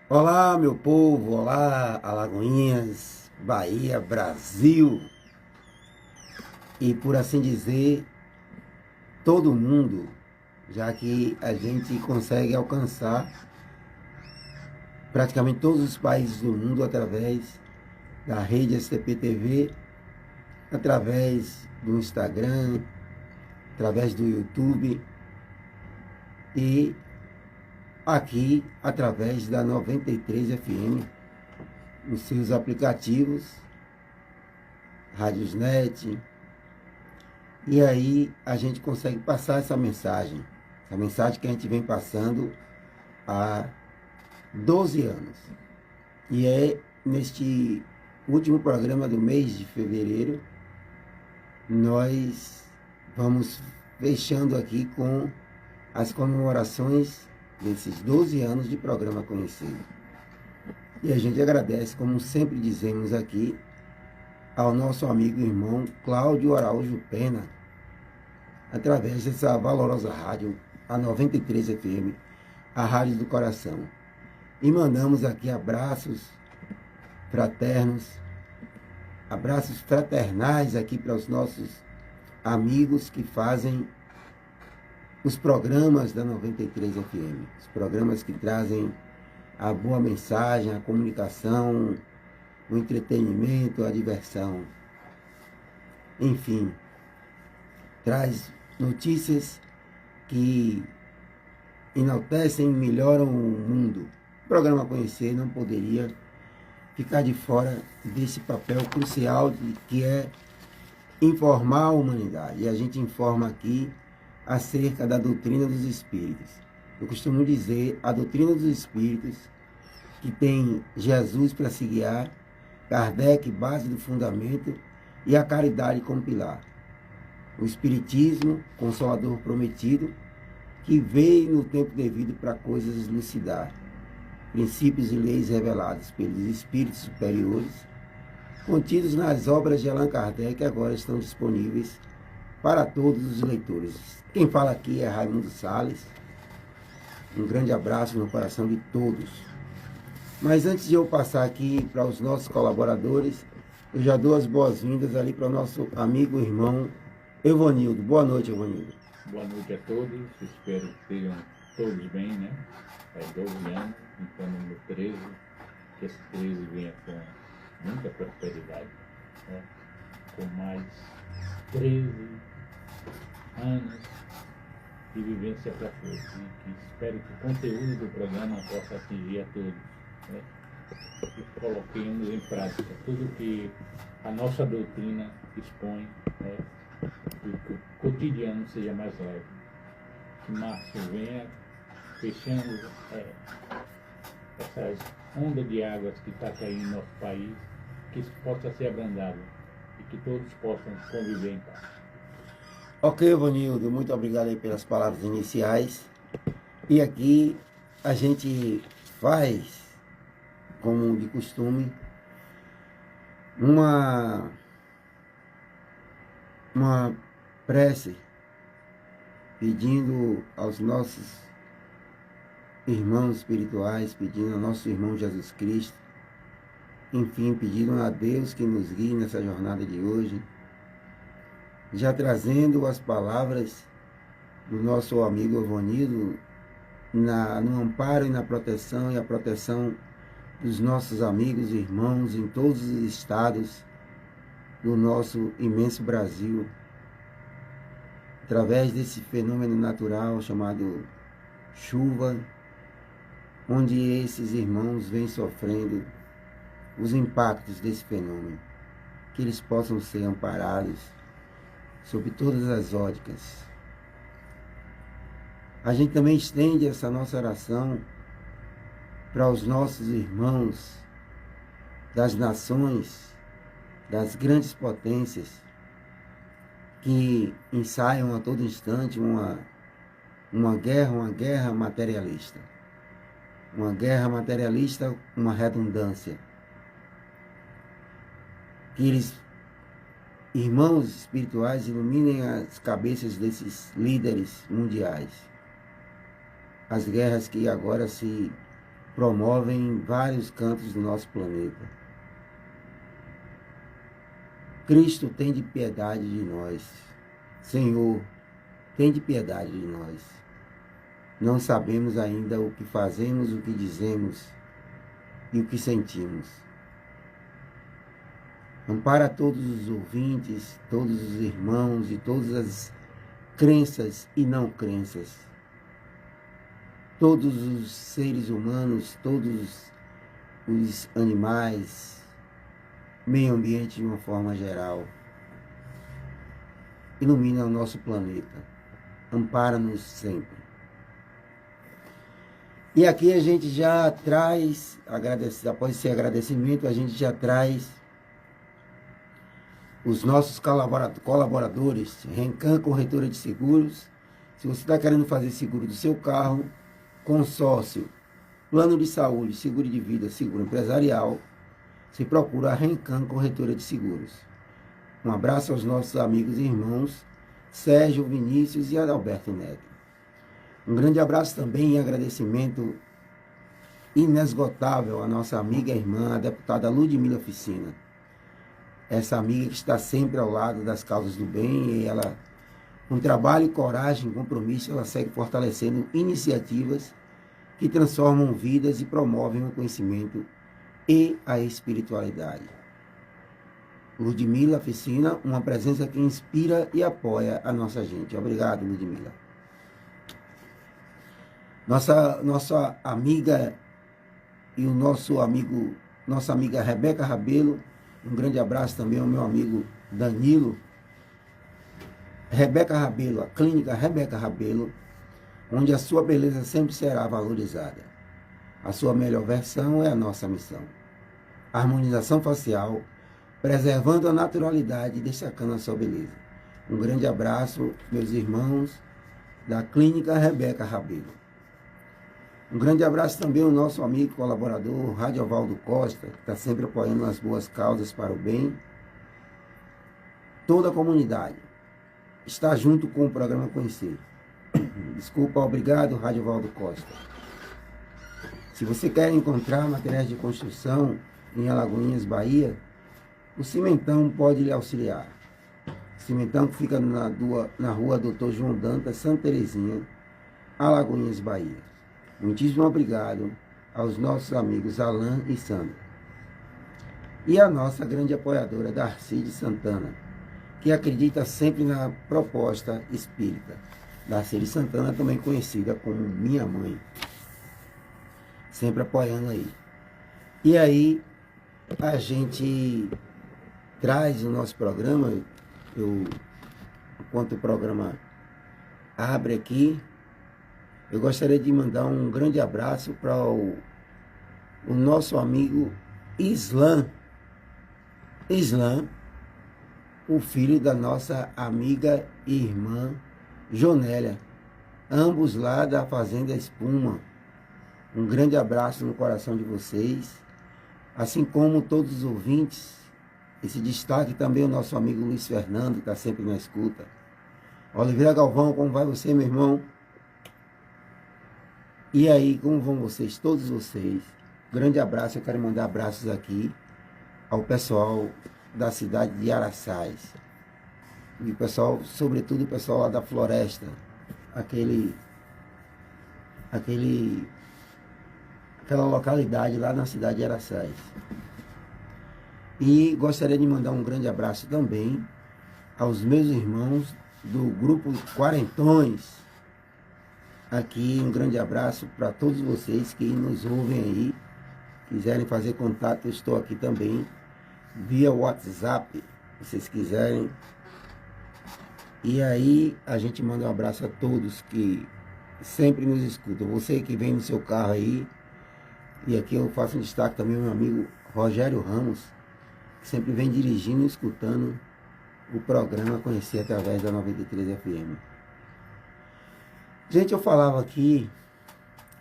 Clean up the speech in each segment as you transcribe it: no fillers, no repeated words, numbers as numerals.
Olá, meu povo, olá, Alagoinhas, Bahia, Brasil e por assim dizer, todo mundo, já que a gente consegue alcançar praticamente todos os países do mundo através da rede STP TV, através do Instagram, através do YouTube e aqui através da 93 FM, nos seus aplicativos, Radiosnet. E aí a gente consegue passar essa mensagem que a gente vem passando há 12 anos. E é neste último programa do mês de fevereiro, nós vamos fechando aqui com as comemorações desses 12 anos de programa conhecido. E a gente agradece, como sempre dizemos aqui, ao nosso amigo e irmão Cláudio Araújo Pena, através dessa valorosa rádio, a 93 FM, a Rádio do Coração. E mandamos aqui abraços fraternos, abraços fraternais aqui para os nossos amigos que fazem os programas da 93 FM, os programas que trazem a boa mensagem, a comunicação, o entretenimento, a diversão. Enfim, traz notícias que enaltecem e melhoram o mundo. O programa Conhecer não poderia ficar de fora desse papel crucial que é informar a humanidade. E a gente informa aqui acerca da doutrina dos espíritos. Eu costumo dizer a doutrina dos espíritos, que tem Jesus para se guiar, Kardec, base do fundamento, e a caridade como pilar. O Espiritismo, Consolador prometido, que veio no tempo devido para coisas elucidar. Princípios e leis revelados pelos espíritos superiores, contidos nas obras de Allan Kardec, que agora estão disponíveis para todos os leitores. Quem fala aqui é Raimundo Salles. Um grande abraço no coração de todos. Mas antes de eu passar aqui para os nossos colaboradores, eu já dou as boas-vindas ali para o nosso amigo e irmão Evonildo. Boa noite, Evonildo. Boa noite a todos, espero que estejam todos bem, né? Faz 12 anos, então no 13, que esse 13 venha com muita prosperidade, né? Com mais 13 anos de vivência para todos, né? Que espero que o conteúdo do programa possa atingir a todos, né? E coloquemos em prática tudo que a nossa doutrina expõe, né? E que o cotidiano seja mais leve. Que março venha fechando essas ondas de águas que está caindo no nosso país, que isso possa ser abrandado e que todos possam conviver em paz. Ok, Evonildo, muito obrigado aí pelas palavras iniciais. E aqui a gente faz, como de costume, uma prece pedindo aos nossos irmãos espirituais, pedindo ao nosso irmão Jesus Cristo, enfim, pedindo a Deus que nos guie nessa jornada de hoje, já trazendo as palavras do nosso amigo Evonildo no amparo e na proteção e a proteção dos nossos amigos e irmãos em todos os estados do nosso imenso Brasil, através desse fenômeno natural chamado chuva, onde esses irmãos vêm sofrendo os impactos desse fenômeno, que eles possam ser amparados sob todas as óticas. A gente também estende essa nossa oração para os nossos irmãos das nações, das grandes potências, que ensaiam a todo instante uma guerra materialista. Uma guerra materialista, uma redundância. Que eles, irmãos espirituais, iluminem as cabeças desses líderes mundiais. As guerras que agora se promovem em vários cantos do nosso planeta. Cristo, tem de piedade de nós. Senhor, tem de piedade de nós. Não sabemos ainda o que fazemos, o que dizemos e o que sentimos. Ampara todos os ouvintes, todos os irmãos e todas as crenças e não crenças. Todos os seres humanos, todos os animais, meio ambiente de uma forma geral. Ilumina o nosso planeta. Ampara-nos sempre. E aqui a gente já traz, após esse agradecimento, a gente já traz os nossos colaboradores, Rencan Corretora de Seguros. Se você está querendo fazer seguro do seu carro, consórcio, plano de saúde, seguro de vida, seguro empresarial, se procura a Rencan Corretora de Seguros. Um abraço aos nossos amigos e irmãos Sérgio, Vinícius e Adalberto Neto. Um grande abraço também e agradecimento inesgotável à nossa amiga e irmã, a deputada Ludmila Ficina. Essa amiga que está sempre ao lado das causas do bem, e ela, com trabalho, coragem e compromisso, ela segue fortalecendo iniciativas que transformam vidas e promovem o conhecimento e a espiritualidade. Ludmila Ficina, uma presença que inspira e apoia a nossa gente. Obrigado, Ludmila. Nossa amiga e o nossa amiga Rebeca Rabelo, um grande abraço também ao meu amigo Danilo. Rebeca Rabelo, a clínica Rebeca Rabelo, onde a sua beleza sempre será valorizada. A sua melhor versão é a nossa missão. Harmonização facial, preservando a naturalidade e destacando a sua beleza. Um grande abraço, meus irmãos da clínica Rebeca Rabelo. Um grande abraço também ao nosso amigo e colaborador, Radiovaldo Costa, que está sempre apoiando as boas causas para o bem. Toda a comunidade está junto com o programa Conhecer. Desculpa, obrigado, Radiovaldo Costa. Se você quer encontrar materiais de construção em Alagoinhas, Bahia, o Cimentão pode lhe auxiliar. O Cimentão que fica na rua Dr. João Dantas, Santa Terezinha, Alagoinhas, Bahia. Muitíssimo obrigado aos nossos amigos Alain e Sandra. E a nossa grande apoiadora, Darcide Santana, que acredita sempre na proposta espírita. Darcide Santana, também conhecida como minha mãe. Sempre apoiando aí. E aí, a gente traz o nosso programa, enquanto o programa abre aqui, eu gostaria de mandar um grande abraço para o nosso amigo Islam, o filho da nossa amiga e irmã Jonélia, ambos lá da Fazenda Espuma. Um grande abraço no coração de vocês, assim como todos os ouvintes. Esse destaque também o nosso amigo Luiz Fernando, que está sempre na escuta. Oliveira Galvão, como vai você, meu irmão? E aí, como vão vocês, todos vocês? Grande abraço, eu quero mandar abraços aqui ao pessoal da cidade de Araçás. E o pessoal, sobretudo o pessoal lá da Floresta, aquela localidade lá na cidade de Araçás. E gostaria de mandar um grande abraço também aos meus irmãos do grupo Quarentões. Aqui um grande abraço para todos vocês que nos ouvem aí. Quiserem fazer contato, eu estou aqui também via WhatsApp, se vocês quiserem. E aí a gente manda um abraço a todos que sempre nos escutam. Você que vem no seu carro aí, e aqui eu faço um destaque também ao meu amigo Rogério Ramos, que sempre vem dirigindo e escutando o programa Conhecer através da 93 FM. Gente, eu falava aqui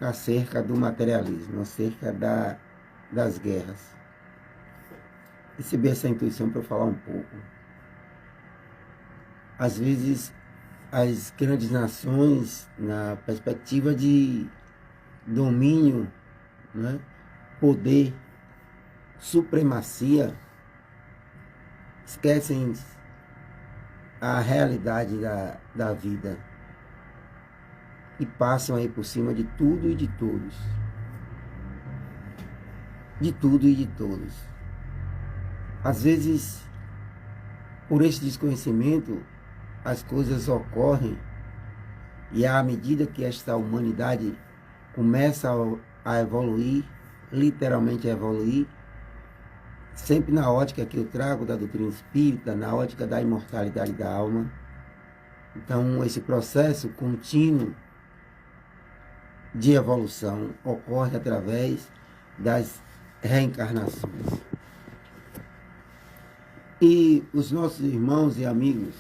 acerca do materialismo, acerca das guerras. Recebi essa intuição para eu falar um pouco. Às vezes, as grandes nações, na perspectiva de domínio né? Poder, supremacia, esquecem a realidade da vida e passam aí por cima de tudo e de todos. De tudo e de todos. Às vezes, por esse desconhecimento, as coisas ocorrem e à medida que esta humanidade começa a evoluir, literalmente a evoluir, sempre na ótica que eu trago da doutrina espírita, na ótica da imortalidade da alma. Então, esse processo contínuo de evolução ocorre através das reencarnações. E os nossos irmãos e amigos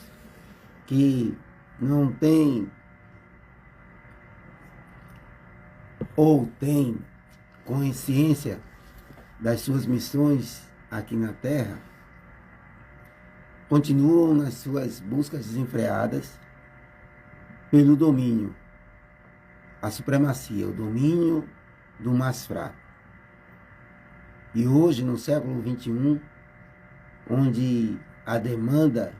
que não têm ou têm consciência das suas missões aqui na Terra, continuam nas suas buscas desenfreadas pelo domínio, a supremacia, o domínio do mais fraco. E hoje, no século XXI, onde a demanda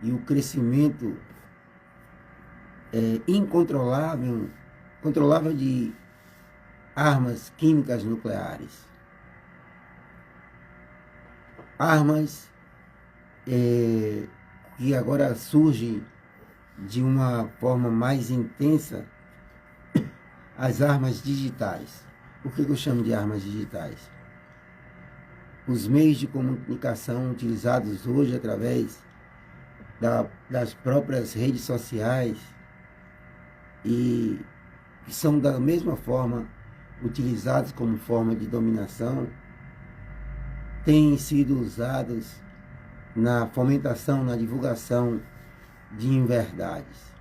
e o crescimento incontrolável de armas químicas nucleares, armas que agora surgem de uma forma mais intensa, as armas digitais. Por que eu chamo de armas digitais? Os meios de comunicação utilizados hoje através das próprias redes sociais e que são da mesma forma utilizados como forma de dominação, têm sido usados na fomentação, na divulgação de inverdades.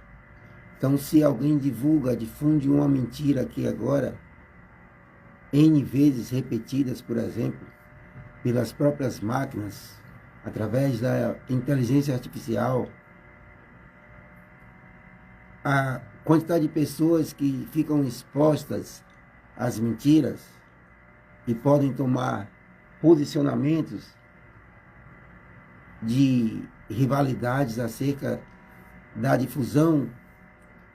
Então, se alguém difunde uma mentira aqui agora, N vezes repetidas, por exemplo, pelas próprias máquinas, através da inteligência artificial, a quantidade de pessoas que ficam expostas às mentiras e podem tomar posicionamentos de rivalidades acerca da difusão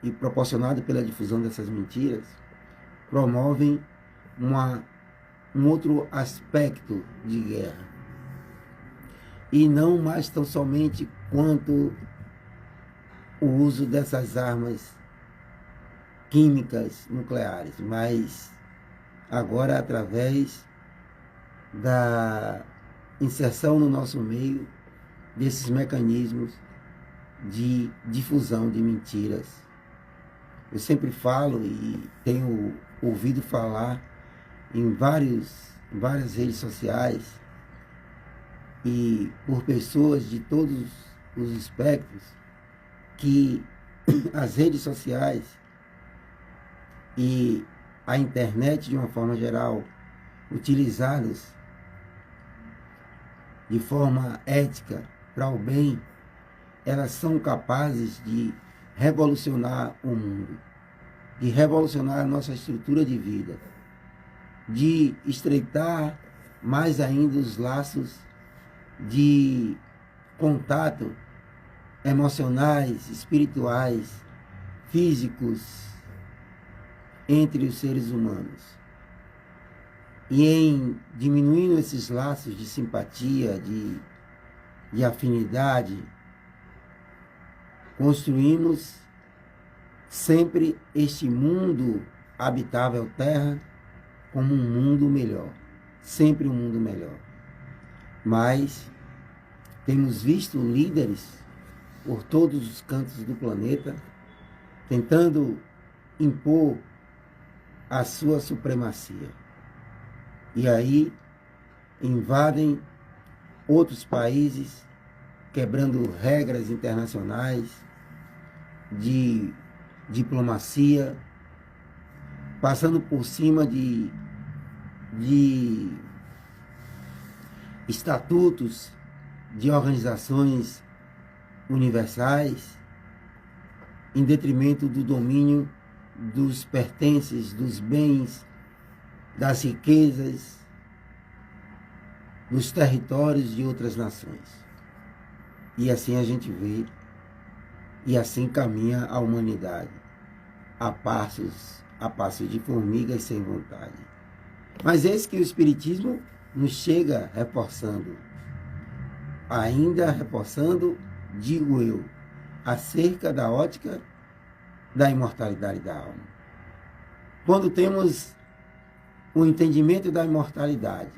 e proporcionado pela difusão dessas mentiras, promovem um outro aspecto de guerra. E não mais tão somente quanto o uso dessas armas químicas nucleares, mas agora através da inserção no nosso meio desses mecanismos de difusão de mentiras. Eu sempre falo e tenho ouvido falar em várias redes sociais e por pessoas de todos os espectros que as redes sociais e a internet de uma forma geral, utilizadas de forma ética para o bem, elas são capazes de revolucionar o mundo, de revolucionar a nossa estrutura de vida, de estreitar mais ainda os laços de contato emocionais, espirituais, físicos entre os seres humanos. E em diminuindo esses laços de simpatia, de afinidade, construímos sempre este mundo habitável terra como um mundo melhor, sempre um mundo melhor. Mas temos visto líderes por todos os cantos do planeta tentando impor a sua supremacia. E aí invadem outros países, quebrando regras internacionais de diplomacia, passando por cima de estatutos de organizações universais, em detrimento do domínio dos pertences, dos bens das riquezas, dos territórios de outras nações. E assim a gente vê, e assim caminha a humanidade, a passos de formigas sem vontade. Mas eis que o Espiritismo nos chega reforçando, ainda reforçando, digo eu, acerca da ótica da imortalidade da alma. Quando temos o entendimento da imortalidade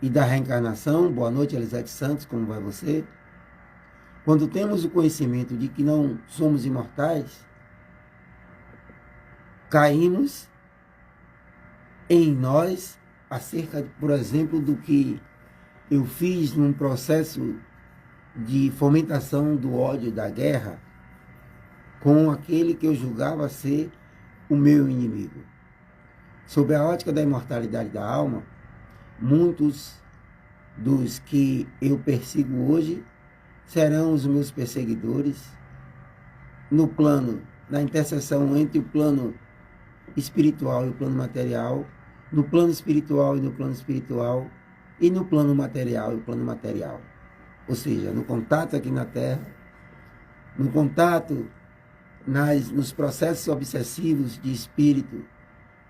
e da reencarnação, boa noite, Elisete Santos, como vai você? Quando temos o conhecimento de que não somos imortais, caímos em nós acerca, por exemplo, do que eu fiz num processo de fomentação do ódio, da guerra, com aquele que eu julgava ser o meu inimigo. Sob a ótica da imortalidade da alma, muitos dos que eu persigo hoje serão os meus perseguidores no plano, na interseção entre o plano espiritual e o plano material, no plano espiritual e no plano espiritual, e no plano material e o plano material. Ou seja, no contato aqui na Terra, no contato nos processos obsessivos de espírito,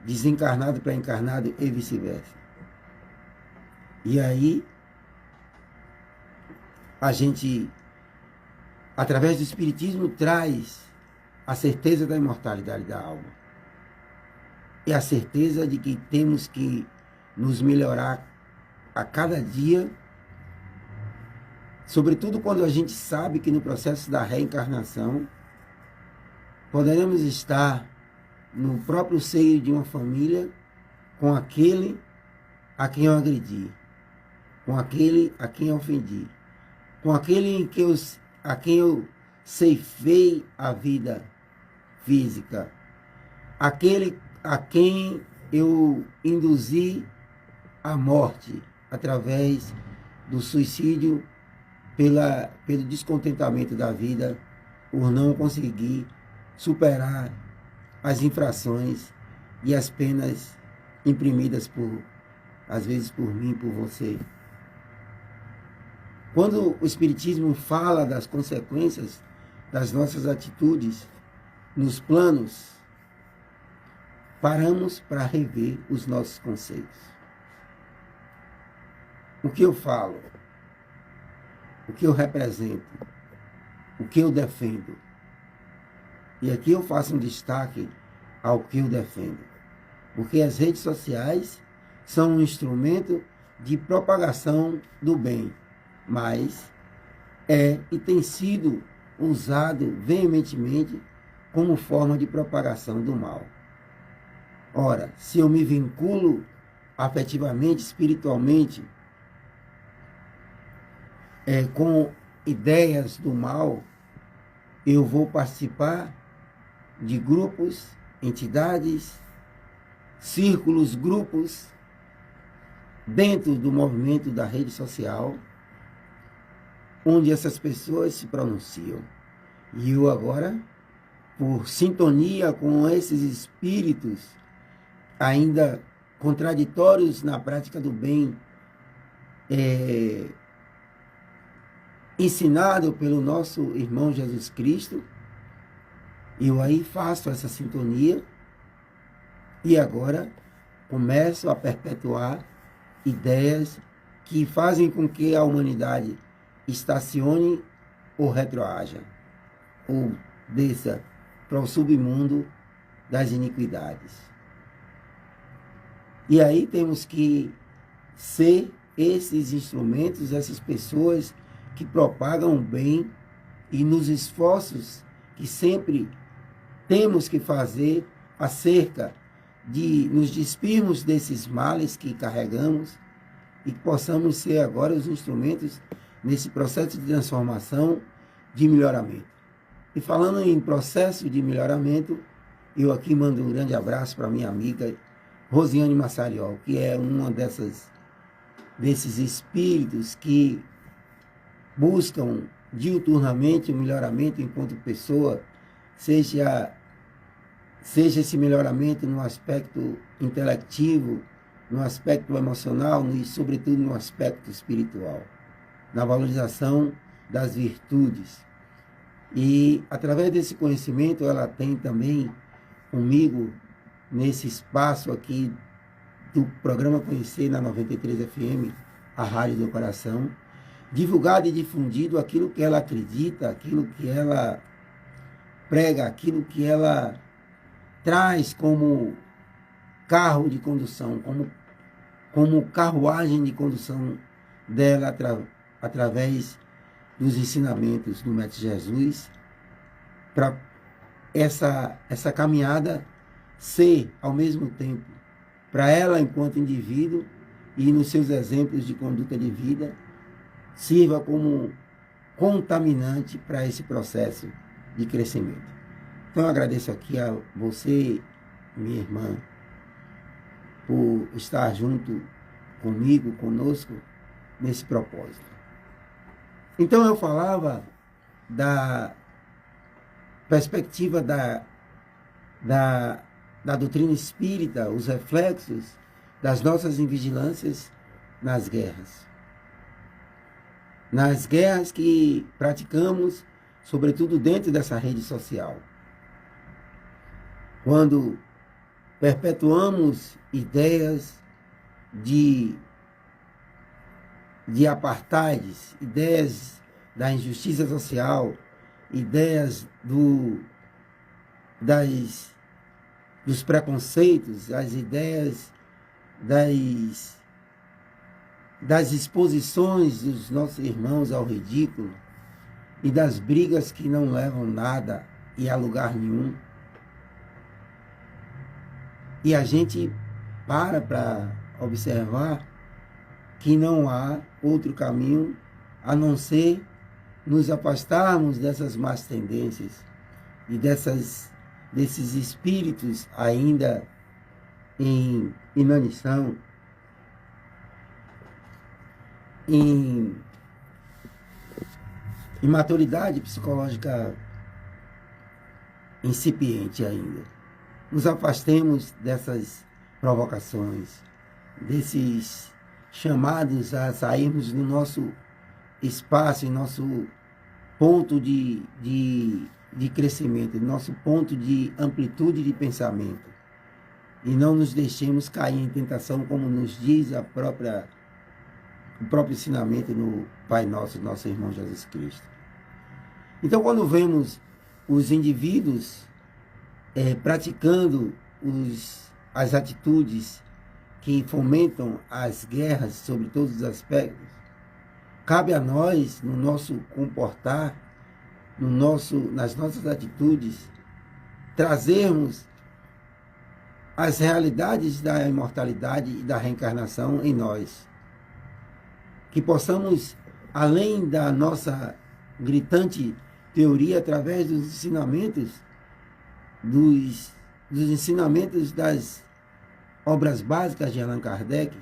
desencarnado para encarnado e vice-versa. E aí, a gente, através do Espiritismo, traz a certeza da imortalidade da alma. E a certeza de que temos que nos melhorar a cada dia, sobretudo quando a gente sabe que no processo da reencarnação, poderemos estar no próprio seio de uma família com aquele a quem eu agredi, com aquele a quem eu ofendi, com aquele a quem eu ceifei a vida física, aquele a quem eu induzi a morte através do suicídio pelo descontentamento da vida, por não conseguir superar as infrações e as penas imprimidas às vezes por mim, por você. Quando o Espiritismo fala das consequências das nossas atitudes nos planos, paramos para rever os nossos conceitos. O que eu falo, o que eu represento, o que eu defendo. E aqui eu faço um destaque ao que eu defendo, porque as redes sociais são um instrumento de propagação do bem, mas e tem sido usado veementemente como forma de propagação do mal. Ora, se eu me vinculo afetivamente, espiritualmente, com ideias do mal, eu vou participar de grupos, entidades, círculos, grupos, dentro do movimento da rede social, onde essas pessoas se pronunciam. E eu agora, por sintonia com esses espíritos, ainda contraditórios na prática do bem, ensinado pelo nosso irmão Jesus Cristo, eu aí faço essa sintonia e agora começo a perpetuar ideias que fazem com que a humanidade estacione ou retroaja, ou desça para o submundo das iniquidades. E aí temos que ser esses instrumentos, essas pessoas que propagam o bem, e nos esforços que sempre temos que fazer acerca de nos despirmos desses males que carregamos e que possamos ser agora os instrumentos nesse processo de transformação, de melhoramento. E falando em processo de melhoramento, eu aqui mando um grande abraço para minha amiga Rosiane Massariol, que é uma desses espíritos que buscam diuturnamente o melhoramento enquanto pessoa, seja esse melhoramento no aspecto intelectivo, no aspecto emocional e, sobretudo, no aspecto espiritual, na valorização das virtudes. E, através desse conhecimento, ela tem também comigo, nesse espaço aqui do programa Conhecer na 93 FM, a Rádio do Coração, divulgado e difundido aquilo que ela acredita, aquilo que ela prega, aquilo que ela traz como carro de condução, como carruagem de condução dela através dos ensinamentos do Mestre Jesus, para essa caminhada ser, ao mesmo tempo, para ela enquanto indivíduo e nos seus exemplos de conduta de vida, sirva como contaminante para esse processo de crescimento. Então eu agradeço aqui a você, minha irmã, por estar junto comigo, conosco, nesse propósito. Então eu falava da perspectiva da doutrina espírita, os reflexos das nossas invigilâncias nas guerras. Nas guerras que praticamos, sobretudo dentro dessa rede social. Quando perpetuamos ideias de apartheid, ideias da injustiça social, ideias dos preconceitos, as ideias das exposições dos nossos irmãos ao ridículo e das brigas que não levam nada e a lugar nenhum. E a gente para observar que não há outro caminho a não ser nos afastarmos dessas más tendências e desses espíritos ainda em inanição, em imaturidade psicológica incipiente ainda. Nos afastemos dessas provocações, desses chamados a sairmos do nosso espaço, em nosso ponto de crescimento, nosso ponto de amplitude de pensamento. E não nos deixemos cair em tentação, como nos diz o próprio ensinamento no Pai Nosso, nosso irmão Jesus Cristo. Então, quando vemos os indivíduos praticando as atitudes que fomentam as guerras sobre todos os aspectos, cabe a nós, no nosso comportar, nas nossas atitudes, trazermos as realidades da imortalidade e da reencarnação em nós. Que possamos, além da nossa gritante teoria, através dos ensinamentos, dos ensinamentos das obras básicas de Allan Kardec,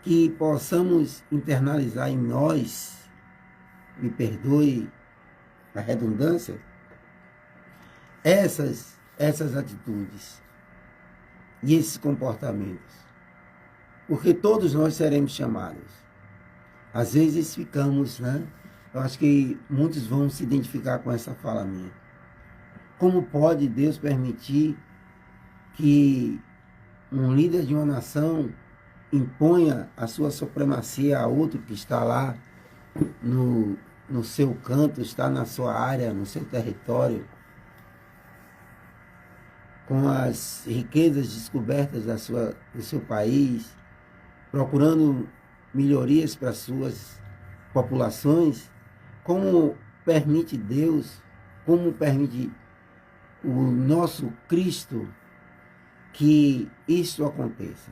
que possamos internalizar em nós, me perdoe a redundância, essas atitudes e esses comportamentos. Porque todos nós seremos chamados. Às vezes ficamos, eu acho que muitos vão se identificar com essa fala minha. Como pode Deus permitir que um líder de uma nação imponha a sua supremacia a outro que está lá no seu canto, está na sua área, no seu território, com as riquezas descobertas do seu país, procurando melhorias para as suas populações? Como permite Deus, como permite o nosso Cristo que isso aconteça?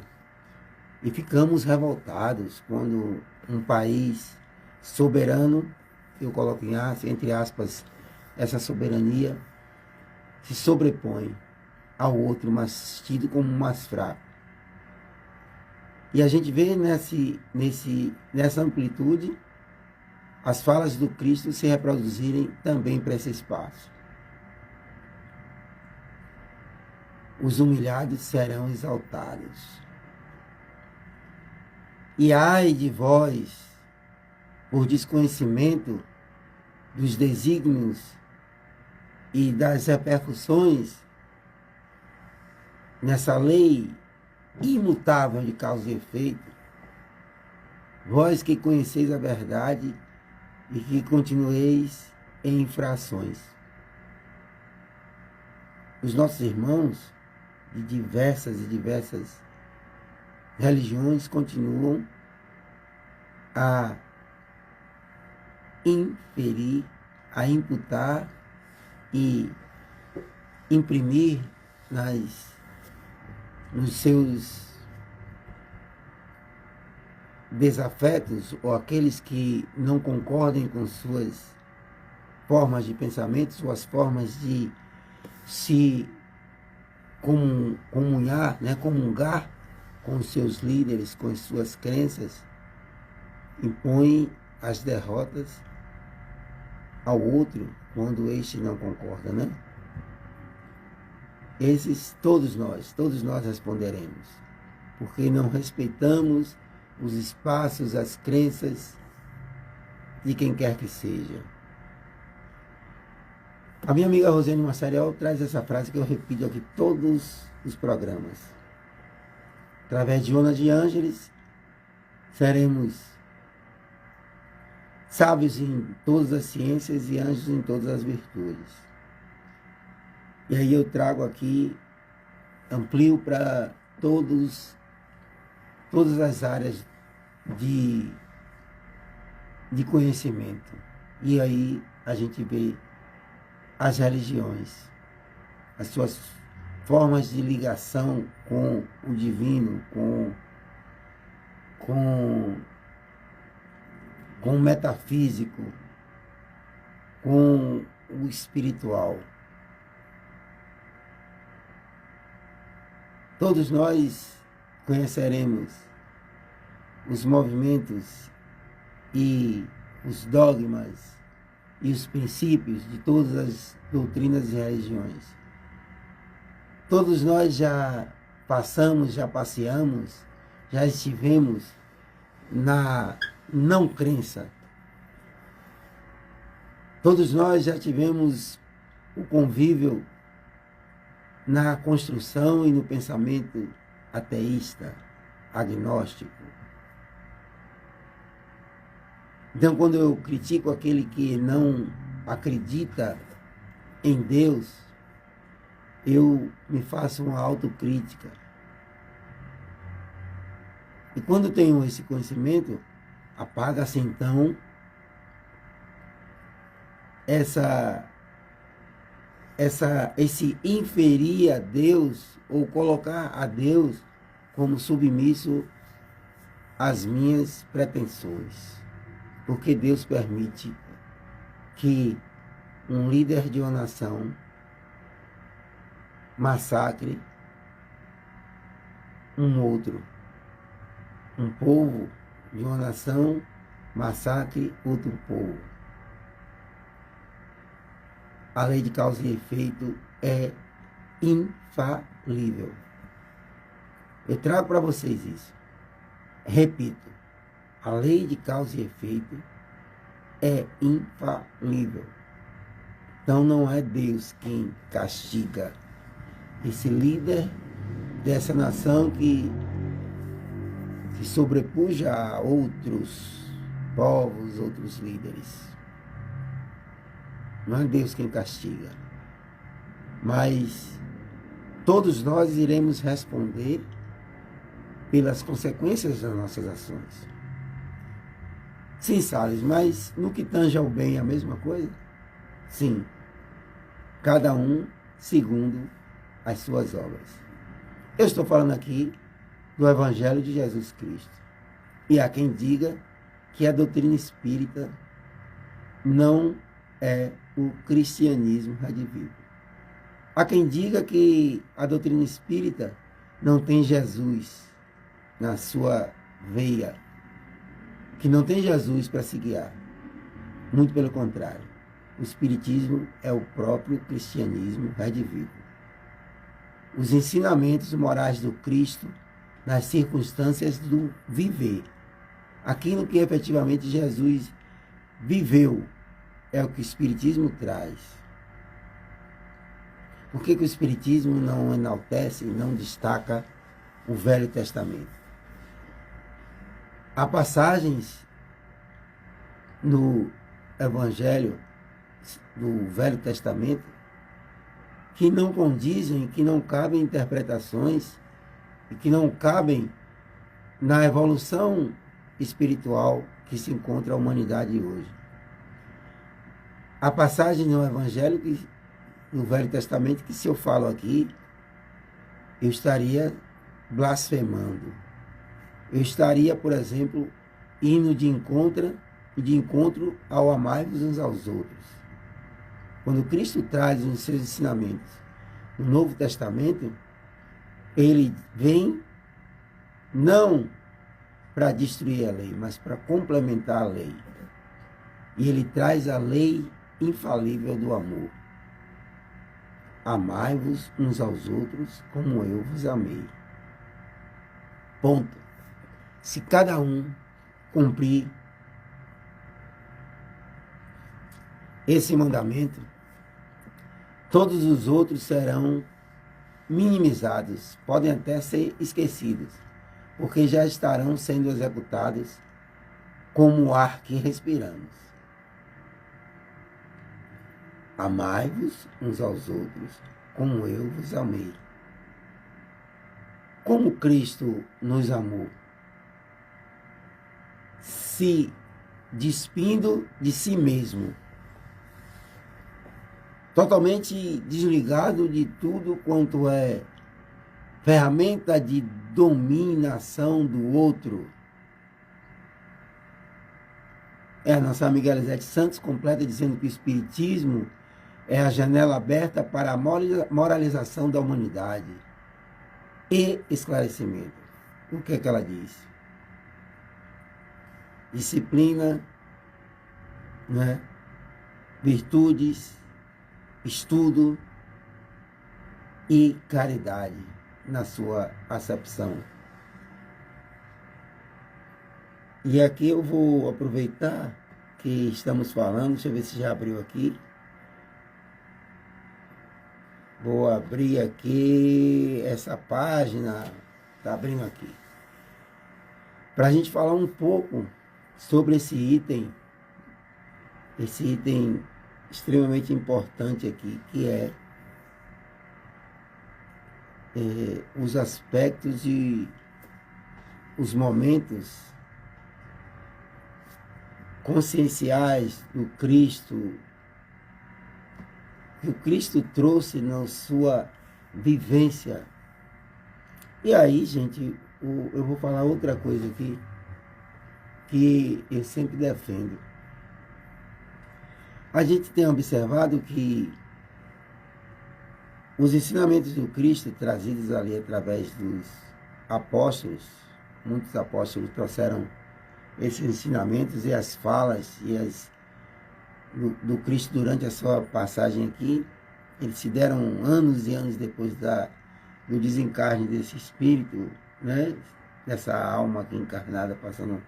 E ficamos revoltados quando um país soberano, eu coloco entre aspas, essa soberania se sobrepõe ao outro, mas tido como mais fraco. E a gente vê nessa amplitude as falas do Cristo se reproduzirem também para esse espaço. Os humilhados serão exaltados. E ai de vós, por desconhecimento dos desígnios e das repercussões nessa lei imutável de causa e efeito, vós que conheceis a verdade e que continueis em infrações. Os nossos irmãos de diversas religiões continuam a inferir, a imputar e imprimir nos seus desafetos, ou aqueles que não concordem com suas formas de pensamento, suas formas de se comungar com os seus líderes, com as suas crenças, impõem as derrotas ao outro quando este não concorda, né? Esses, todos nós responderemos, porque não respeitamos os espaços, as crenças de quem quer que seja. A minha amiga Rosiane Massariel traz essa frase que eu repito aqui todos os programas. Através de Joana de Ângeles, seremos sábios em todas as ciências e anjos em todas as virtudes. E aí eu trago aqui, amplio para todas as áreas de conhecimento. E aí a gente vê as religiões, as suas formas de ligação com o divino, com o metafísico, com o espiritual. Todos nós conheceremos os movimentos e os dogmas e os princípios de todas as doutrinas e religiões. Todos nós já passamos, já passeamos, já estivemos na não crença. Todos nós já tivemos o convívio na construção e no pensamento ateísta, agnóstico. Então, quando eu critico aquele que não acredita em Deus, eu me faço uma autocrítica. E quando tenho esse conhecimento, apaga-se então esse inferir a Deus ou colocar a Deus como submisso às minhas pretensões. Porque Deus permite que um líder de uma nação massacre um outro. Um povo de uma nação massacre outro povo. A lei de causa e efeito é infalível. Eu trago para vocês isso. Repito, a lei de causa e efeito é infalível. Então não é Deus quem castiga esse líder dessa nação que se sobrepuja a outros povos, outros líderes. Não é Deus quem castiga. Mas todos nós iremos responder pelas consequências das nossas ações. Sim, Salles, mas no que tange ao bem é a mesma coisa? Sim. Cada um segundo as suas obras. Eu estou falando aqui do Evangelho de Jesus Cristo. E há quem diga que a doutrina espírita não é o cristianismo redivivo. Há quem diga que a doutrina espírita não tem Jesus na sua veia, que não tem Jesus para se guiar. Muito pelo contrário. O espiritismo é o próprio cristianismo redivivo. Os ensinamentos morais do Cristo nas circunstâncias do viver, aquilo que efetivamente Jesus viveu é o que o Espiritismo traz. Por que o Espiritismo não enaltece e não destaca o Velho Testamento? Há passagens no Evangelho do Velho Testamento que não condizem, que não cabem interpretações e que não cabem na evolução espiritual que se encontra a humanidade hoje. Há passagens no Evangelho, no Velho Testamento, que se eu falo aqui, eu estaria blasfemando. Eu estaria, por exemplo, indo de encontro ao amar-vos uns aos outros. Quando Cristo traz os seus ensinamentos no Novo Testamento, ele vem não para destruir a lei, mas para complementar a lei. E ele traz a lei infalível do amor. Amai-vos uns aos outros como eu vos amei. Ponto. Se cada um cumprir esse mandamento, todos os outros serão minimizados, podem até ser esquecidos, porque já estarão sendo executados como o ar que respiramos. Amai-vos uns aos outros como eu vos amei. Como Cristo nos amou? Se despindo de si mesmo, totalmente desligado de tudo quanto é ferramenta de dominação do outro. A nossa amiga Elisete Santos completa dizendo que o Espiritismo é a janela aberta para a moralização da humanidade e esclarecimento. O que é que ela diz? Disciplina, né? Virtudes, estudo e caridade na sua acepção. E aqui eu vou aproveitar que estamos falando, deixa eu ver se já abriu aqui. Vou abrir aqui essa página, está abrindo aqui. Para a gente falar um pouco sobre esse item extremamente importante aqui, que é os aspectos e os momentos conscienciais do Cristo, que o Cristo trouxe na sua vivência. E aí, gente, eu vou falar outra coisa aqui, que eu sempre defendo. A gente tem observado que os ensinamentos do Cristo trazidos ali através dos apóstolos, muitos apóstolos trouxeram esses ensinamentos e as falas do Cristo durante a sua passagem aqui. Eles se deram anos e anos depois do desencarne desse espírito, né? Dessa alma aqui encarnada, passando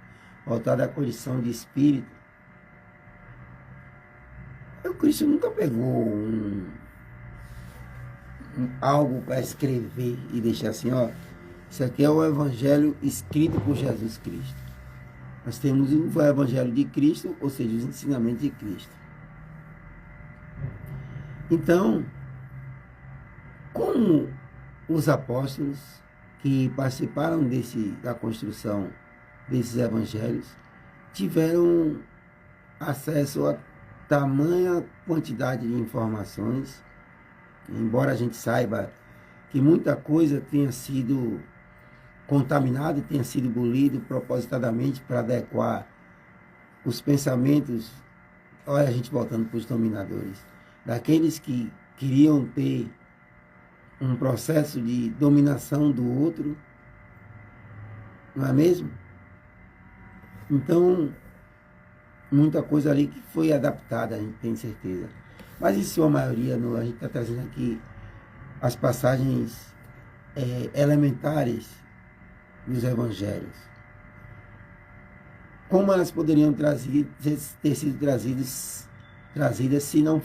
voltada à condição de espírito. O Cristo nunca pegou algo para escrever e deixar assim, ó, isso aqui é o Evangelho escrito por Jesus Cristo. Nós temos o Evangelho de Cristo, ou seja, os ensinamentos de Cristo. Então, como os apóstolos que participaram da construção desses evangelhos tiveram acesso a tamanha quantidade de informações, embora a gente saiba que muita coisa tenha sido contaminada e tenha sido engolido propositadamente para adequar os pensamentos, olha a gente voltando para os dominadores, daqueles que queriam ter um processo de dominação do outro, não é mesmo? Então, muita coisa ali que foi adaptada, a gente tem certeza. Mas em sua maioria, a gente está trazendo aqui as passagens elementares dos evangelhos. como elas poderiam ter sido trazidas se não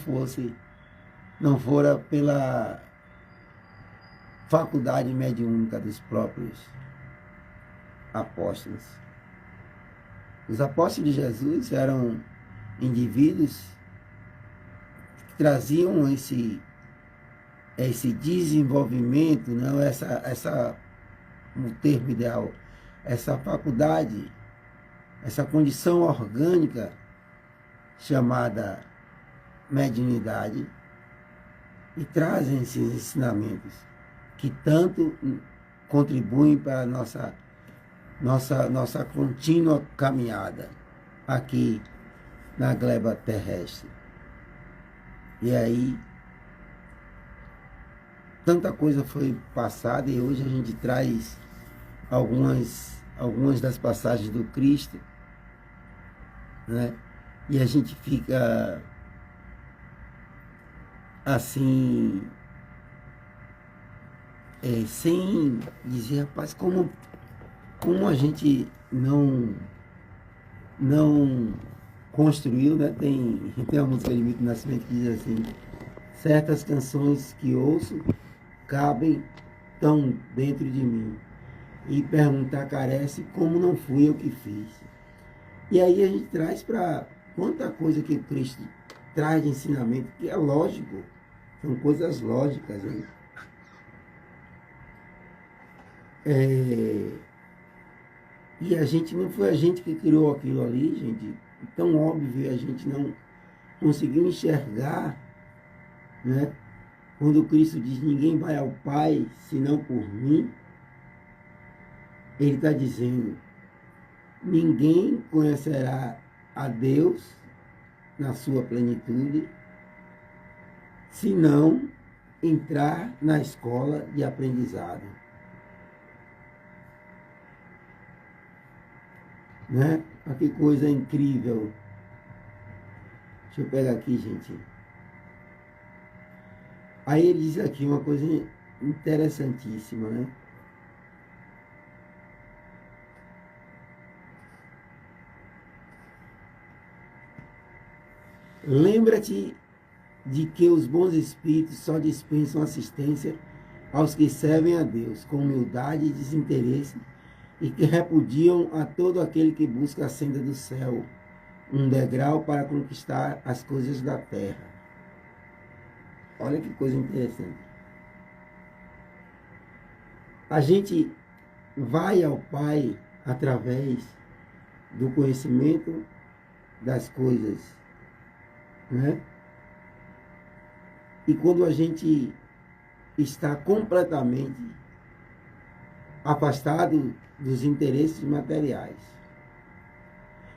fora pela faculdade mediúnica dos próprios apóstolos. Os apóstolos de Jesus eram indivíduos que traziam esse desenvolvimento, não o termo ideal, essa faculdade, essa condição orgânica chamada mediunidade, e trazem esses ensinamentos que tanto contribuem para a nossa contínua caminhada aqui na gleba terrestre. E aí, tanta coisa foi passada e hoje a gente traz algumas das passagens do Cristo, né? E a gente fica assim, sem dizer, rapaz, como a gente não construiu, né? Tem uma música de Milton Nascimento que diz assim: certas canções que ouço cabem tão dentro de mim, e perguntar carece como não fui eu que fiz. E aí a gente traz para quanta coisa que o Cristo traz de ensinamento, que é lógico, são coisas lógicas, né? E a gente não foi a gente que criou aquilo ali, gente, tão óbvio, a gente não conseguiu enxergar, né? Quando Cristo diz: ninguém vai ao Pai senão por mim, ele está dizendo: ninguém conhecerá a Deus na sua plenitude se não entrar na escola de aprendizado. Né? Olha que coisa incrível. Deixa eu pegar aqui, gente. Aí ele diz aqui uma coisa interessantíssima, né? Lembra-te de que os bons espíritos só dispensam assistência aos que servem a Deus com humildade e desinteresse, e que repudiam a todo aquele que busca a senda do céu, um degrau para conquistar as coisas da terra. Olha que coisa interessante. A gente vai ao Pai através do conhecimento das coisas, né? E quando a gente está completamente afastado dos interesses materiais,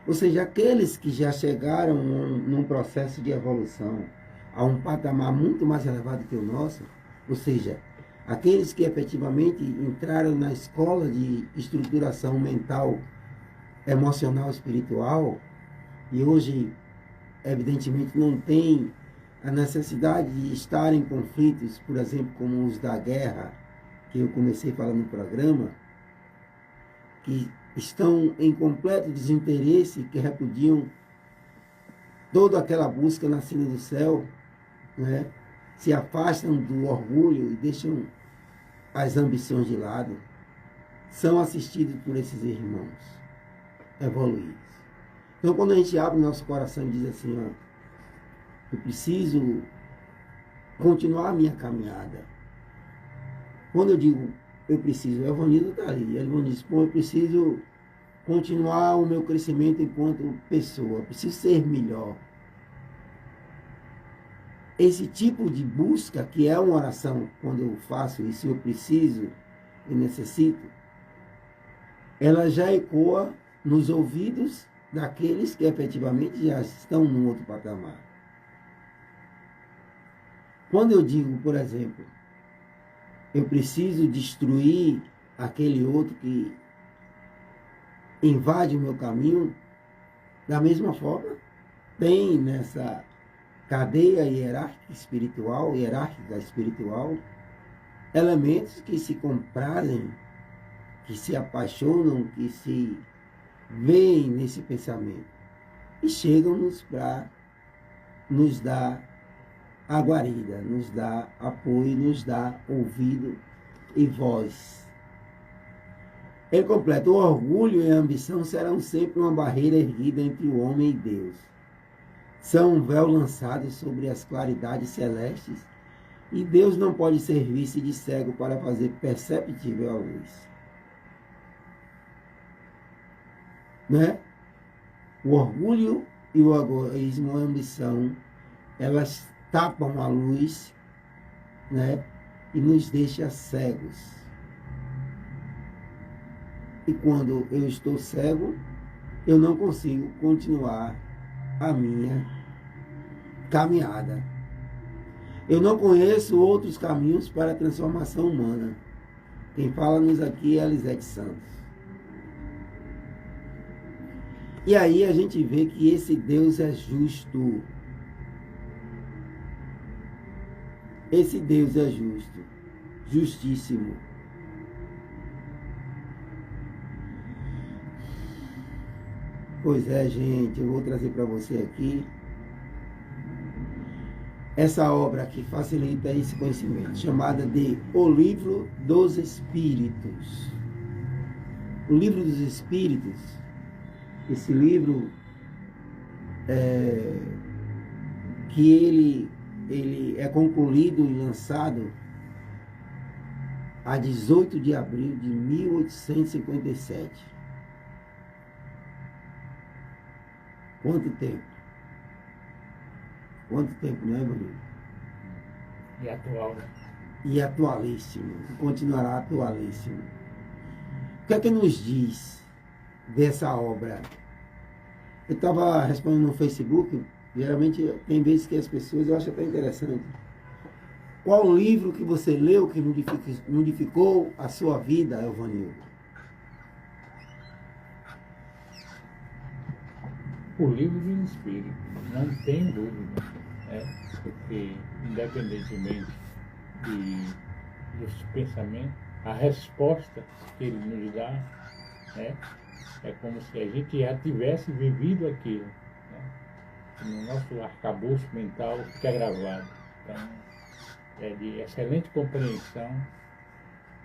ou seja, aqueles que já chegaram num processo de evolução a um patamar muito mais elevado que o nosso, ou seja, aqueles que efetivamente entraram na escola de estruturação mental, emocional, espiritual, e hoje evidentemente não tem a necessidade de estar em conflitos, por exemplo, como os da guerra, que eu comecei falando no programa, que estão em completo desinteresse, que repudiam toda aquela busca na senda do céu, né? Se afastam do orgulho e deixam as ambições de lado, são assistidos por esses irmãos evoluídos. Então, quando a gente abre o nosso coração e diz assim, ó, eu preciso continuar a minha caminhada. Quando eu digo eu preciso, o Evanildo está ali. O Evanildo diz: eu preciso continuar o meu crescimento enquanto pessoa, eu preciso ser melhor. Esse tipo de busca, que é uma oração, quando eu faço isso, eu preciso e necessito, ela já ecoa nos ouvidos daqueles que efetivamente já estão num outro patamar. Quando eu digo, por exemplo, eu preciso destruir aquele outro que invade o meu caminho, da mesma forma, tem nessa cadeia hierárquica espiritual, elementos que se comprazem, que se apaixonam, que se veem nesse pensamento e chegam-nos para nos dar a guarida, nos dar apoio, nos dar ouvido e voz. Ele completa: o orgulho e a ambição serão sempre uma barreira erguida entre o homem e Deus. São um véu lançado sobre as claridades celestes, e Deus não pode servir-se de cego para fazer perceptível a luz. Né? O orgulho e o egoísmo, a ambição, elas tapam a luz, né? E nos deixam cegos. E quando eu estou cego, eu não consigo continuar a minha caminhada. Eu não conheço outros caminhos para a transformação humana. Quem fala-nos aqui é Elisete Santos. E aí a gente vê que esse Deus é justo. Esse Deus é justo, justíssimo. Pois é, gente, eu vou trazer para você aqui essa obra que facilita esse conhecimento, chamada de O Livro dos Espíritos. O Livro dos Espíritos, esse livro que ele é concluído e lançado a 18 de abril de 1857. Quanto tempo? Quanto tempo, não é, Bruno? E atual, né? E atualíssimo. Continuará atualíssimo. O que é que nos diz dessa obra? Eu estava respondendo no Facebook. Geralmente tem vezes que as pessoas, eu acho até interessante. Qual o livro que você leu que modificou a sua vida, Elvanildo? O Livro dos Espíritos, não tem dúvida, porque independentemente dos pensamentos, a resposta que ele nos dá, é como se a gente já tivesse vivido aquilo. No nosso arcabouço mental fica gravado. Então, é de excelente compreensão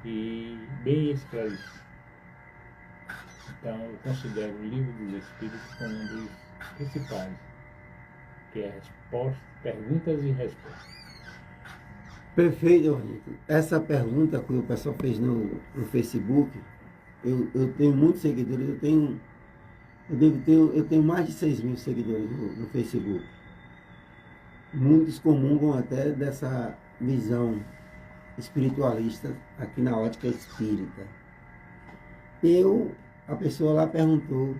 e bem esclarecido. Então, eu considero o Livro dos Espíritos como um dos principais, que é perguntas e respostas. Perfeito, Ronito. Essa pergunta que o pessoal fez no Facebook, eu tenho muitos seguidores, eu tenho mais de 6.000 seguidores no Facebook. Muitos comungam até dessa visão espiritualista aqui na ótica espírita. A pessoa lá perguntou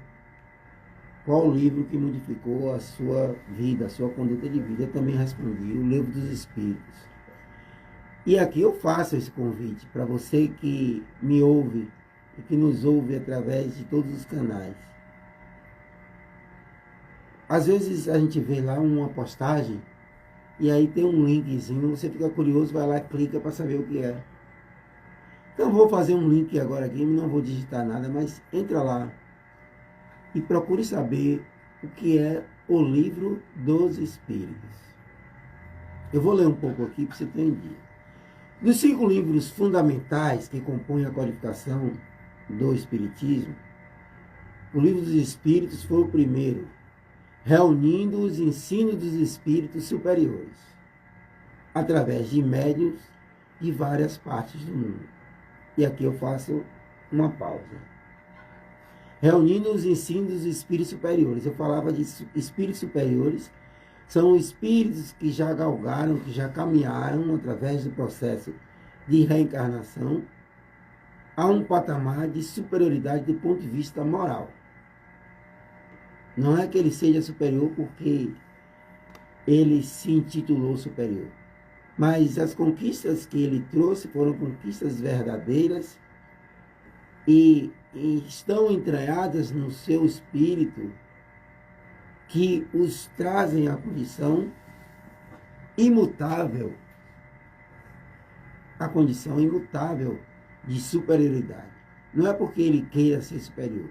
qual o livro que modificou a sua vida, a sua conduta de vida. Eu também respondi: o Livro dos Espíritos. E aqui eu faço esse convite para você que me ouve e que nos ouve através de todos os canais. Às vezes a gente vê lá uma postagem e aí tem um linkzinho, você fica curioso, vai lá e clica para saber o que é. Então vou fazer um link agora aqui, não vou digitar nada, mas entra lá e procure saber o que é o Livro dos Espíritos. Eu vou ler um pouco aqui para você ter uma ideia. Dos 5 livros fundamentais que compõem a codificação do Espiritismo, o Livro dos Espíritos foi o primeiro, reunindo os ensinos dos espíritos superiores, através de médiuns de várias partes do mundo. E aqui eu faço uma pausa. Reunindo os ensinos dos espíritos superiores. Eu falava de espíritos superiores, são espíritos que já galgaram, que já caminharam através do processo de reencarnação a um patamar de superioridade do ponto de vista moral. Não é que ele seja superior porque ele se intitulou superior, mas as conquistas que ele trouxe foram conquistas verdadeiras e estão entranhadas no seu espírito, que os trazem à condição imutável, de superioridade. Não é porque ele queira ser superior,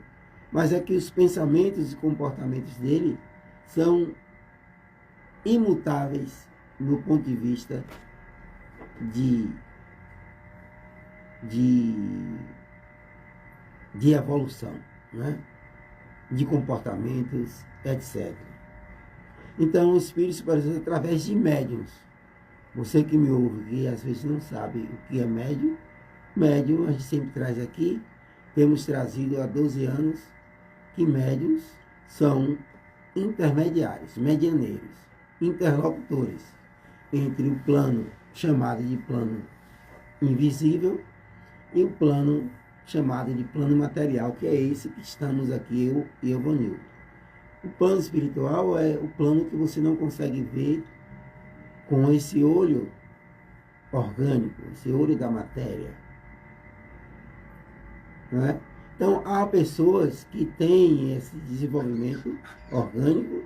mas é que os pensamentos e comportamentos dele são imutáveis no ponto de vista de evolução, né? De comportamentos, etc. Então, o Espírito se apresenta através de médiuns. Você que me ouve e às vezes não sabe o que é médium, médium a gente sempre traz aqui, temos trazido há 12 anos, que médiuns são intermediários, medianeiros, interlocutores entre o plano chamado de plano invisível e o plano chamado de plano material, que é esse que estamos aqui, eu e Evanildo. O plano espiritual é o plano que você não consegue ver com esse olho orgânico, esse olho da matéria. Não é? Então, há pessoas que têm esse desenvolvimento orgânico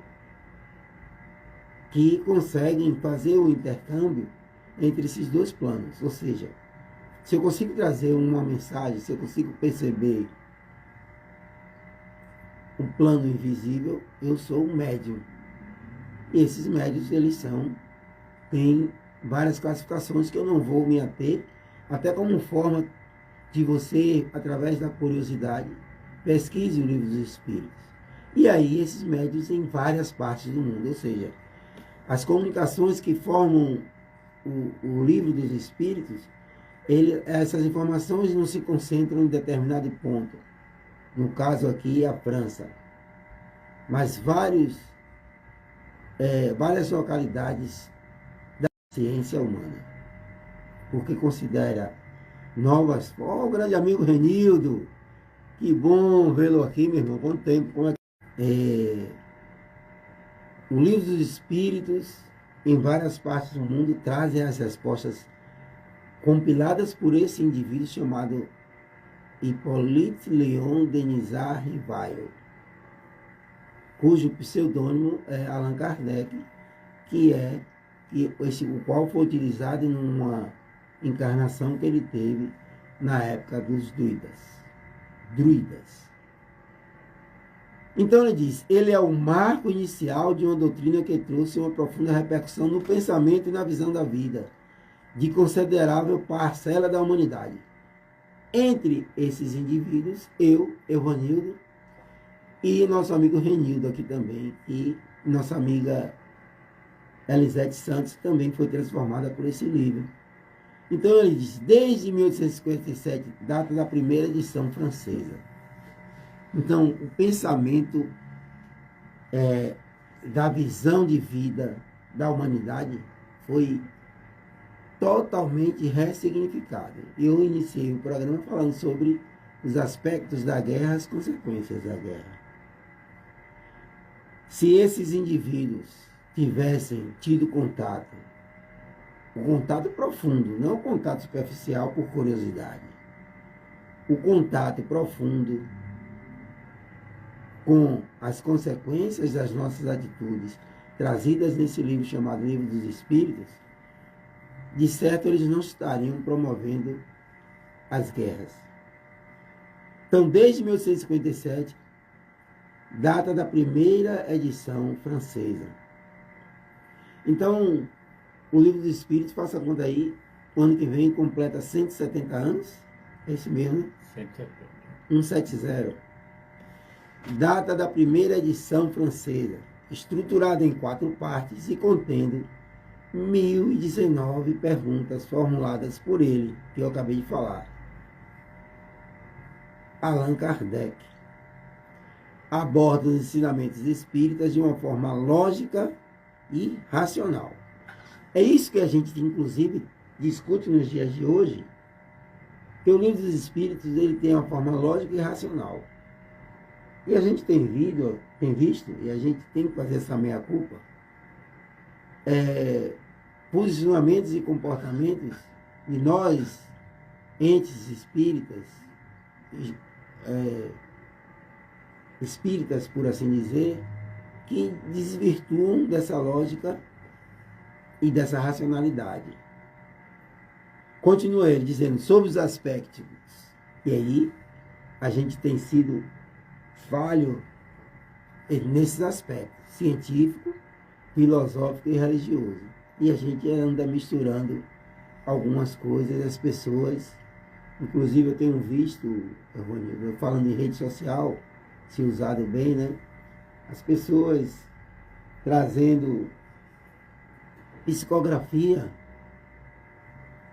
que conseguem fazer o intercâmbio entre esses dois planos. Ou seja, se eu consigo trazer uma mensagem, se eu consigo perceber um plano invisível, eu sou um médium. E esses médiums, eles têm várias classificações que eu não vou me ater, até como forma de você, através da curiosidade, pesquise o Livro dos Espíritos. E aí, esses médiuns em várias partes do mundo, ou seja, as comunicações que formam o Livro dos Espíritos, essas informações não se concentram em determinado ponto. No caso aqui, a França. Mas várias localidades da ciência humana. Porque considera novas... o grande amigo Renildo, que bom vê-lo aqui, meu irmão. Quanto tempo? Como é? O Livro dos Espíritos, em várias partes do mundo, trazem as respostas compiladas por esse indivíduo chamado Hippolyte Léon Denisard Rivail, cujo pseudônimo é Allan Kardec, o qual foi utilizado numa encarnação que ele teve na época dos druidas. Então ele diz, ele é o marco inicial de uma doutrina que trouxe uma profunda repercussão no pensamento e na visão da vida de considerável parcela da humanidade. Entre esses indivíduos, eu, Evanildo, e nosso amigo Renildo aqui também, e nossa amiga Elisete Santos também foi transformada por esse livro. Então ele diz, desde 1857, data da primeira edição francesa. Então, o pensamento da visão de vida da humanidade foi totalmente ressignificado. Eu iniciei o programa falando sobre os aspectos da guerra, as consequências da guerra. Se esses indivíduos tivessem tido contato, o contato profundo, não o contato superficial por curiosidade, o contato profundo com as consequências das nossas atitudes trazidas nesse livro chamado Livro dos Espíritos, de certo eles não estariam promovendo as guerras. Então, desde 1857, data da primeira edição francesa. Então, o Livro dos Espíritos, faça a conta aí, o ano que vem completa 170 anos, é isso mesmo, né? 170. Data da primeira edição francesa, estruturada em 4 partes e contendo 1019 perguntas formuladas por ele, que eu acabei de falar. Allan Kardec aborda os ensinamentos espíritas de uma forma lógica e racional. É isso que a gente, inclusive, discute nos dias de hoje, que o Livro dos Espíritos ele tem uma forma lógica e racional. E a gente tem visto, e a gente tem que fazer essa meia-culpa, posicionamentos e comportamentos de nós, entes espíritas, espíritas, por assim dizer, que desvirtuam dessa lógica e dessa racionalidade. Continua ele dizendo sobre os aspectos. E aí, a gente tem sido falho nesses aspectos, científico, filosófico e religioso. E a gente anda misturando algumas coisas, as pessoas, inclusive eu tenho visto, falando em rede social, se usado bem, né? As pessoas trazendo psicografia,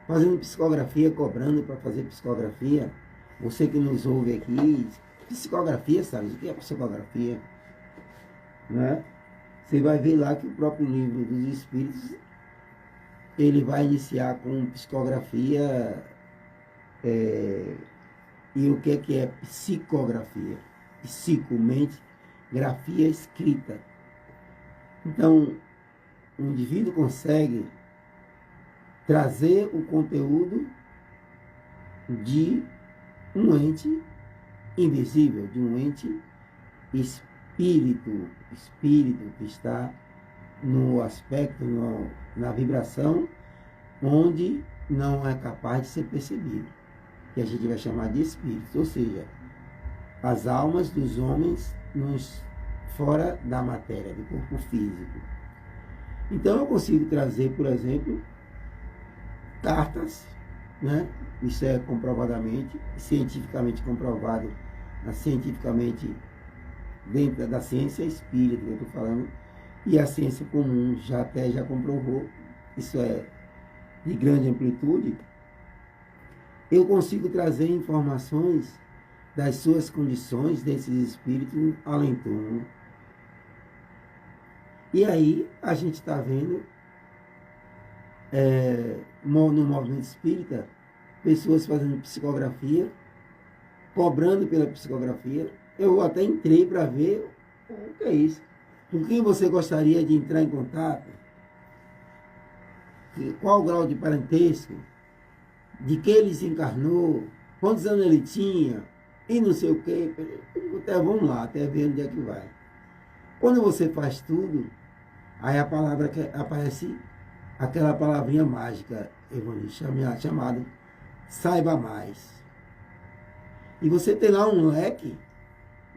fazendo psicografia, cobrando para fazer psicografia. Você que nos ouve aqui, psicografia, sabe o que é psicografia? Né? Você vai ver lá que o próprio livro dos Espíritos, ele vai iniciar com psicografia, e o que é psicografia? Psico, mente, grafia escrita. Então, o indivíduo consegue trazer o conteúdo de um ente invisível, de um ente espírito que está no aspecto, na vibração, onde não é capaz de ser percebido, que a gente vai chamar de espíritos, ou seja, as almas dos homens fora da matéria, do corpo físico. Então eu consigo trazer, por exemplo, cartas, né? Isso é comprovadamente, cientificamente comprovado, cientificamente dentro da ciência espírita que eu estou falando, e a ciência comum já comprovou, isso é de grande amplitude. Eu consigo trazer informações das suas condições, desses espíritos além-túmulo. E aí a gente está vendo no movimento espírita pessoas fazendo psicografia, cobrando pela psicografia. Eu até entrei para ver o que é isso. Com quem você gostaria de entrar em contato? Qual o grau de parentesco? De que ele se encarnou? Quantos anos ele tinha? E não sei o quê. Até vamos lá, até ver onde é que vai. Quando você faz tudo, aí a palavra que aparece, aquela palavrinha mágica, chamada saiba mais. E você tem lá um leque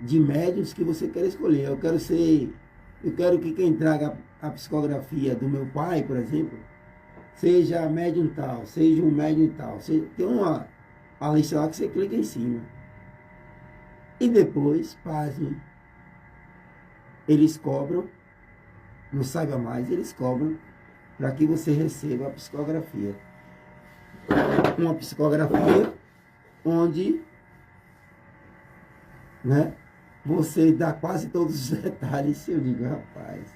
de médiuns que você quer escolher. Eu quero que quem traga a psicografia do meu pai, por exemplo, seja médium tal, seja um médium tal. Tem uma lista lá que você clica em cima. E depois, pasme, eles cobram, não saiba mais, eles cobram para que você receba a psicografia. Uma psicografia onde, né, você dá quase todos os detalhes. Eu digo, rapaz,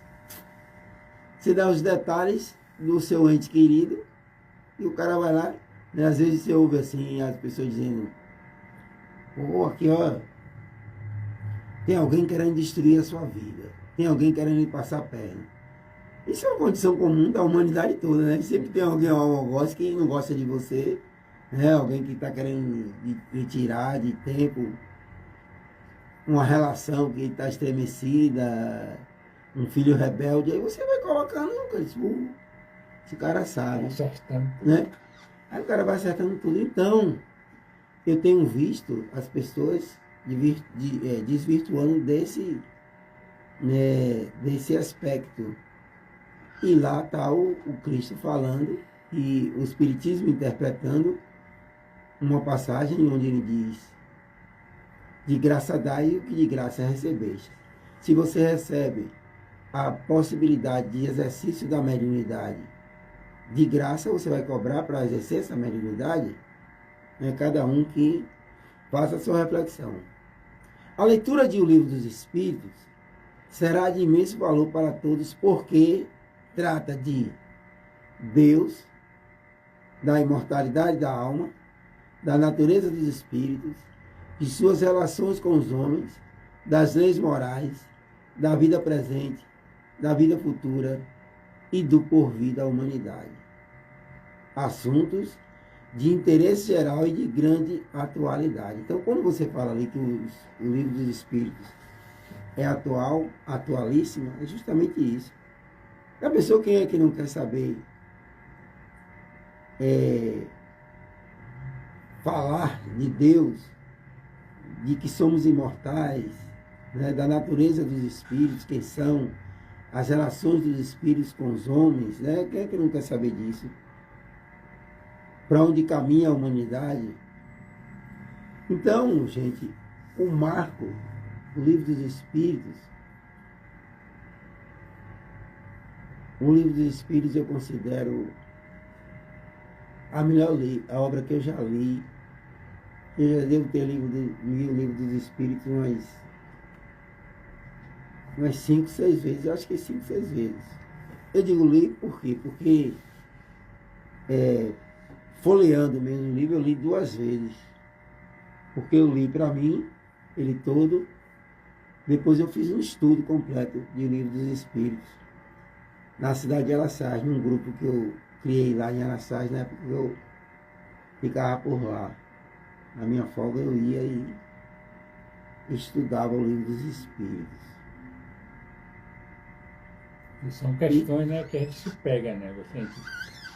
você dá os detalhes do seu ente querido e o cara vai lá, né, às vezes você ouve assim, as pessoas dizendo, pô, aqui ó, tem alguém querendo destruir a sua vida, tem alguém querendo lhe passar a perna. Isso é uma condição comum da humanidade toda, né? Sempre tem alguém algoz que não gosta de você, né? Alguém que está querendo lhe tirar de tempo, uma relação que está estremecida, um filho rebelde, aí você vai colocando, esse cara sabe, né? Aí o cara vai acertando tudo. Então, eu tenho visto as pessoas desvirtuando desse aspecto. E lá está o Cristo falando e o Espiritismo interpretando uma passagem onde ele diz: de graça dai o que de graça recebeste. Se você recebe a possibilidade de exercício da mediunidade de graça, você vai cobrar para exercer essa mediunidade? É cada um que faça a sua reflexão. A leitura de O Livro dos Espíritos será de imenso valor para todos, porque trata de Deus, da imortalidade da alma, da natureza dos espíritos, de suas relações com os homens, das leis morais, da vida presente, da vida futura e do porvir da humanidade. Assuntos de interesse geral e de grande atualidade. Então, quando você fala ali que o Livro dos Espíritos é atual, atualíssimo, é justamente isso. A pessoa, quem é que não quer saber falar de Deus, de que somos imortais, né, da natureza dos espíritos, quem são, as relações dos espíritos com os homens, né? Quem é que não quer saber disso? Para onde caminha a humanidade? Então, gente, o marco, o livro dos espíritos, eu considero a melhor a obra que eu já li. Eu já devo ter lido o livro dos espíritos umas 5, 6 vezes. Eu acho que 5, 6 vezes. Eu digo li por quê? Porque folheando mesmo o livro, eu li 2 vezes. Porque eu li para mim, ele todo. Depois eu fiz um estudo completo de livro dos espíritos. Na cidade de Araçás, num grupo que eu criei lá em Araçás, na época que eu ficava por lá. Na minha folga eu ia e estudava o livro dos espíritos. E são questões, né, que a gente se pega, né? Você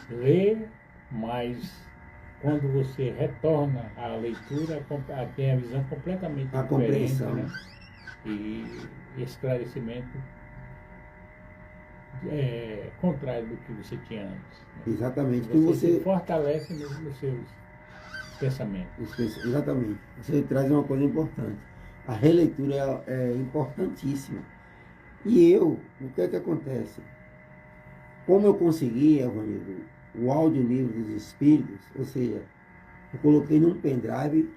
lê, mas quando você retorna à leitura, tem a visão completamente A diferente, compreensão. né? E esclarecimento contrário do que você tinha antes. Né? Exatamente. Você se fortalece nos seus pensamentos. Exatamente. Você traz uma coisa importante. A releitura é importantíssima. E o que é que acontece? Como eu consegui, Evanildo, o audiolivro dos espíritos, ou seja, eu coloquei num pendrive